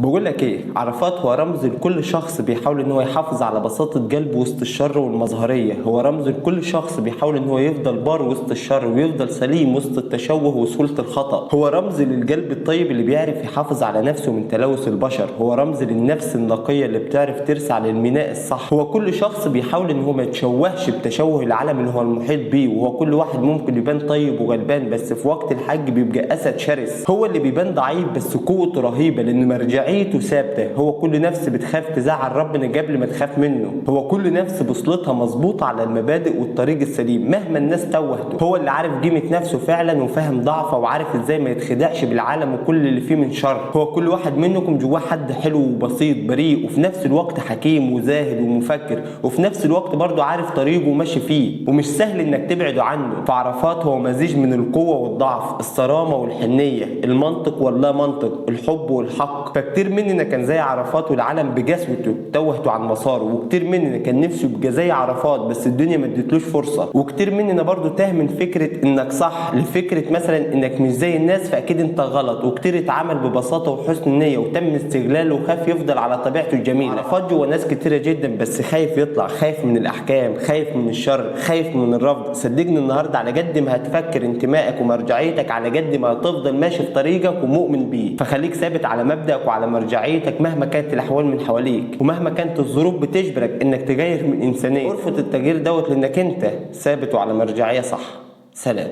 بقول لك ايه، عرفات هو رمز لكل شخص بيحاول ان هو يحافظ على بساطة قلبه وسط الشر والمظهرية. هو رمز لكل شخص بيحاول ان هو يفضل بار وسط الشر ويفضل سليم وسط التشوه وسهولة الخطأ. هو رمز للقلب الطيب اللي بيعرف يحافظ على نفسه من تلوث البشر. هو رمز للنفس النقية اللي بتعرف ترسى على الميناء الصح. هو كل شخص بيحاول ان هو ما يتشوهش بتشوه العالم اللي هو المحيط بيه. وهو كل واحد ممكن يبان طيب وغلبان، بس في وقت الحج بيبقى اسد شرس. هو اللي بيبان ضعيف بس قوته رهيبة لان مرجعيته ثابتة. هو كل نفس بتخاف تزعل ربنا قبل ما تخاف منه. هو كل نفس بوصلتها مظبوطة على المبادئ والطريق السليم مهما الناس توهته. هو اللي عارف قيمة نفسه فعلا وفاهم ضعفه وعارف ازاي ما يتخدعش بالعالم وكل اللي فيه من شر. هو كل واحد منكم جواه حد حلو وبسيط بريء وفي نفس الوقت حكيم وزاهد ومفكر، وفي نفس الوقت برضه عارف طريقه وماشي فيه ومش سهل انك تبعد عنه. فعرفات هو مزيج من القوة والضعف، الصرامة والحنية، المنطق واللا منطق، الحب والحق. فكتير مننا كان زي عرفات والعالم بجسوته توهته عن مساره، وكتير مننا كان نفسه يبقى زي عرفات بس الدنيا ما ادتلوش فرصه، وكتير مننا برضو تاه من فكره انك صح لفكره مثلا انك مش زي الناس فاكيد انت غلط، وكتير اتعامل ببساطه وحسن نيه وتم استغلاله وخاف يفضل على طبيعته الجميله. عرفات جوه ناس كتيره جدا بس خايف يطلع، خايف من الاحكام، خايف من الشر، خايف من الرفض. صدقني النهارده على قد ما هتفكر انتمائك ومرجعيتك على قد ما هتفضل ماشي في طريقك ومؤمن بيه. فخليك ثابت على مبدأك وعلى مرجعيتك مهما كانت الاحوال من حواليك ومهما كانت الظروف بتجبرك انك تغير من انسانيه. ارفض التغيير دوت لانك انت ثابت وعلى مرجعيه صح. سلام.